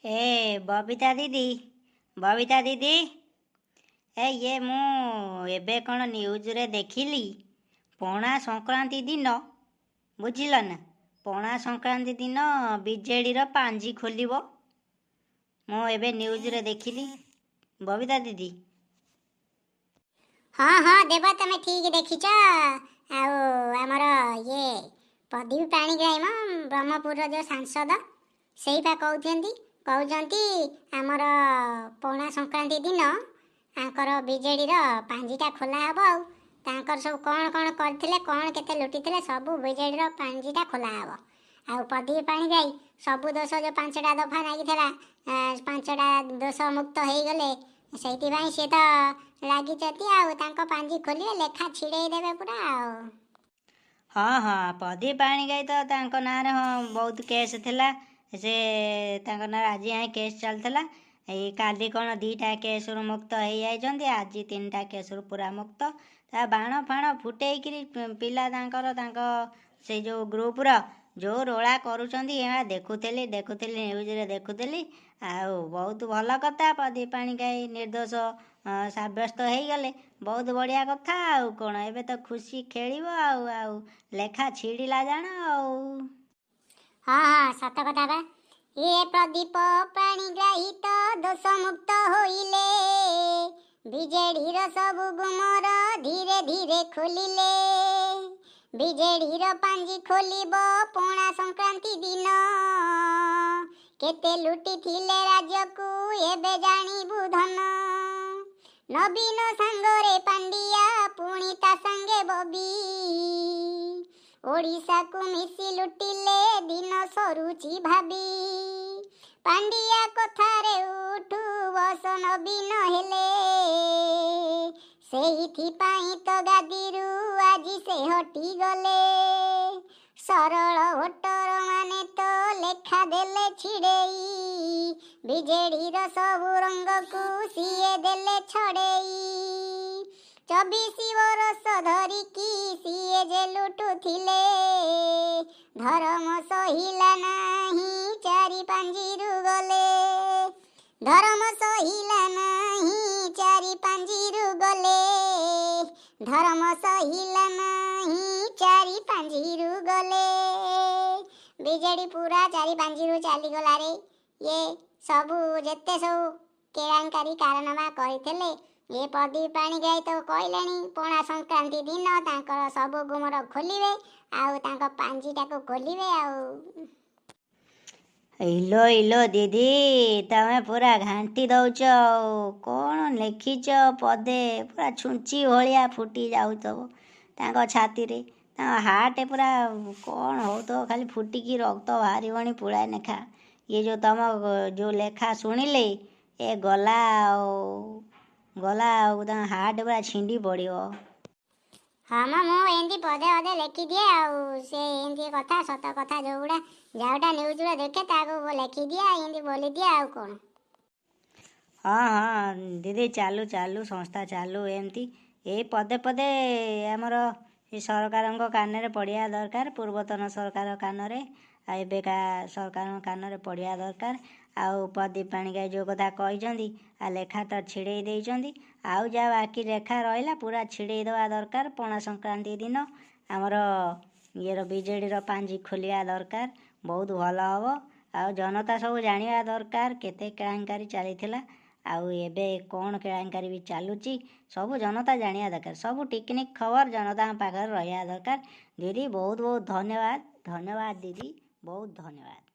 ବବିତା ଦିଦି, ବବିତା ଦିଦି, ମୁଁ ଏବେ କ'ଣ ନ୍ୟୁଜ୍ରେ ଦେଖିଲି, ପଣା ସଂକ୍ରାନ୍ତି ଦିନ, ବୁଝିଲ ନା, ପଣା ସଂକ୍ରାନ୍ତି ଦିନ ବିଜେଡ଼ିର ପାଞ୍ଜି ଖୋଲିବ। ମୁଁ ଏବେ ନ୍ୟୁଜ୍ରେ ଦେଖିଲି, ବବିତା ଦିଦି। ହଁ ହଁ ଦେବ, ତମେ ଠିକ ଦେଖିଛ। ଆଉ ଆମର ଇଏ ପ୍ରଦୀପ ପାଣିଗ୍ରାହୀ ମ ବ୍ରହ୍ମପୁରର ଯେଉଁ ସାଂସଦ, ସେଇଟା କହୁଛନ୍ତି ଆମର ପଣା ସଂକ୍ରାନ୍ତି ଦିନ ତାଙ୍କର ବିଜେଡ଼ିର ପାଞ୍ଜିଟା ଖୋଲା ହେବ। ଆଉ ତାଙ୍କର ସବୁ କ'ଣ କ'ଣ କରିଥିଲେ, କ'ଣ କେତେ ଲୁଟିଥିଲେ, ସବୁ ବିଜେଡ଼ିର ପାଞ୍ଜିଟା ଖୋଲା ହେବ। ଆଉ ପ୍ରଦୀପ ପାଣିଗ୍ରାହୀ ସବୁ ଦୋଷ ଯେଉଁ 5ଟା ଦଫା ଲାଗିଥିଲା, 5ଟା ଦୋଷ ମୁକ୍ତ ହେଇଗଲେ। ସେଇଥିପାଇଁ ସିଏ ତ ଲାଗିଛନ୍ତି ଆଉ, ତାଙ୍କ ପାଞ୍ଜି ଖୋଲିବେ, ଲେଖା ଛିଡ଼େଇ ଦେବେ ପୁରା ଆଉ। ହଁ, ପ୍ରଦୀପ ପାଣିଗ୍ରାହୀ ତ ତାଙ୍କ ନାଁରେ ବହୁତ କେସ୍ ଥିଲା। ସେ ତାଙ୍କ ନାଁରେ ଆଜି କେସ୍ ଚାଲିଥିଲା। ଏଇ କାଲି କ'ଣ 2ଟା କେସ୍ରୁ ମୁକ୍ତ ହେଇଯାଇଛନ୍ତି, ଆଜି 3ଟା କେସ୍ରୁ ପୁରା ମୁକ୍ତ। ତା ବାଣ ଫାଣ ଫୁଟେଇକିରି ପିଲା ତାଙ୍କ ସେଇ ଯେଉଁ ଗ୍ରୁପ୍ର ଯେଉଁ ରୋଳା କରୁଛନ୍ତି, ଦେଖୁଥିଲି ନ୍ୟୁଜ୍ରେ ଦେଖୁଥିଲି। ଆଉ ବହୁତ ଭଲ କଥା, ପ୍ରଦୀପ ପାଣିଗ୍ରାହୀ ନିର୍ଦ୍ଦୋଷ ସାବ୍ୟସ୍ତ ହେଇଗଲେ ବହୁତ ବଢ଼ିଆ କଥା। ଆଉ କ'ଣ, ଏବେ ତ ଖୁସି ଖେଳିବ ଆଉ ଲେଖା ଛିଡ଼ିଲା ଜାଣ ଆଉ। ହଁ ସତ କଥା ବା। ଏ ପ୍ରଦୀପ ପାଣିଗ୍ରାହୀ ତ ଦୋଷ ମୁକ୍ତ ହୋଇଲେ, ବିଜେଡ଼ିର ସବୁ ଗୁମର ଧୀରେ ଧୀରେ ଖୋଲିଲେ। ବିଜେଡ଼ିର ପାଞ୍ଜି ଖୋଲିବ ପଣା ସଂକ୍ରାନ୍ତି ଦିନ, କେତେ ଲୁଟିଥିଲେ ରାଜ୍ୟକୁ ଏବେ ଜାଣିବୁ ଧନ। ନବୀନ ସାଙ୍ଗରେ ପାଣ୍ଡିଆ, ପୁଣି ତା ସାଙ୍ଗେ ବବି, ଓଡ଼ିଶାକୁ ମିଶି ଲୁଟିଲେ ଦିନ ସରୁଛି ଭାବି। ପାଣ୍ଡିଆ କଥାରେ ଉଠୁ ବସ ନବୀନ ହେଲେ, ସେଇଥିପାଇଁ ତ ଗାଦିରୁ ଆଜି ସେ ହଟିଗଲେ। ସରଳ ଭୋଟର ମାନେ ତ ଲେଖା ଦେଲେ ଛିଡ଼େଇ, ବିଜେଡ଼ିର ସବୁ ରଙ୍ଗକୁ ସିଏ ଦେଲେ ଛଡ଼େଇ। 24 ବରଷ ଧରିକି ସିଏ ଯେ ଲୁଟୁଥିଲେ, ଧର୍ମ ସହିଲା ନାହିଁ ଚାରି ପାଞ୍ଜିରୁ ଗଲେ। ଧର୍ମ ସହିଲା ନାହିଁ ଚାରି ପାଞ୍ଜିରୁ ଗଲେ, ଧର୍ମ ସହିଲା ନାହିଁ ଚାରି ପାଞ୍ଜିରୁ ଗଲେ। ବିଜେଡ଼ି ପୁରା ଚାରି ପାଞ୍ଜିରୁ ଚାଲିଗଲା ରେ। ଇଏ ସବୁ ଯେତେ ସବୁ କେଳାଙ୍କାରୀ କାରନାମା କରିଥିଲେ, ଏ ପ୍ରଦୀପ ପାଣିଗ୍ରାହୀ ତ କହିଲେଣି ପଣା ସଂକ୍ରାନ୍ତି ଦିନ ତାଙ୍କର ସବୁ ଗୁମର ଖୋଲିବେ, ଆଉ ତାଙ୍କ ପାଞ୍ଜିଟାକୁ ଖୋଲିବେ ଆଉ। ଇଲୋ ଦିଦି, ତମେ ପୁରା ଘାଣ୍ଟି ଦଉଛ ଆଉ। କ'ଣ ଲେଖିଛ ପଦେ, ପୁରା ଛୁଞ୍ଚି ଭଳିଆ ଫୁଟି ଯାଉଥିବ ତାଙ୍କ ଛାତିରେ। ତାଙ୍କ ହାର୍ଟ ପୁରା କ'ଣ ହେଉଥିବ, ଖାଲି ଫୁଟିକି ରକ୍ତ ବାହାରିବଣି ପୁଳାଏ ଲେଖା। ଇଏ ତମ ଯେଉଁ ଲେଖା ଶୁଣିଲେ ଗଲା ଆଉ ତାଙ୍କ ହାର୍ଟ ପୁରା ଛିଣ୍ଡି ପଡ଼ିବ। ହଁ ମୁଁ ଏମିତି ପଦେ ପଦେ ଲେଖିଦିଏ ଆଉ। ସେ ଏମିତି କଥା, ସତ କଥା ଯୋଉଟା ନ୍ୟୁଜ୍ରେ ଦେଖେ ତାକୁ ଲେଖିଦିଏ, ଏମିତି ବୋଲିଦିଏ ଆଉ କ'ଣ। ହଁ ଦିଦି, ଚାଲୁ ସଂସ୍ଥା ଚାଲୁ ଏମିତି। ଏଇ ପଦେ ପଦେ ଆମର ସରକାରଙ୍କ କାନରେ ପଡ଼ିବା ଦରକାର, ପୂର୍ବତନ ସରକାର କାନରେ, ଆଉ ଏବେକା ସରକାରଙ୍କ କାନରେ ପଡ଼ିବା ଦରକାର। ଆଉ ପ୍ରଦୀପ ପାଣିଗ୍ରାହୀ ଯେଉଁ କଥା କହିଛନ୍ତି, ଆଉ ଲେଖା ତ ଛିଡ଼େଇ ଦେଇଛନ୍ତି, ଆଉ ଯାହା ବାକି ଲେଖା ରହିଲା ପୁରା ଛିଡ଼େଇ ଦେବା ଦରକାର। ପଣା ସଂକ୍ରାନ୍ତି ଦିନ ଆମର ବିଜେଡ଼ିର ପାଞ୍ଜି ଖୋଲିବା ଦରକାର, ବହୁତ ଭଲ ହେବ। ଆଉ ଜନତା ସବୁ ଜାଣିବା ଦରକାର କେତେ କେଳାଙ୍କାରୀ ଚାଲିଥିଲା, ଆଉ ଏବେ କ'ଣ କେଳାଙ୍କାରୀ ବି ଚାଲୁଛି, ସବୁ ଜନତା ଜାଣିବା ଦରକାର। ସବୁ ଟିକନିକ୍ ଖବର ଜନତାଙ୍କ ପାଖରେ ରହିବା ଦରକାର। ଦିଦି ବହୁତ ଧନ୍ୟବାଦ ଦିଦି, ବହୁତ ଧନ୍ୟବାଦ।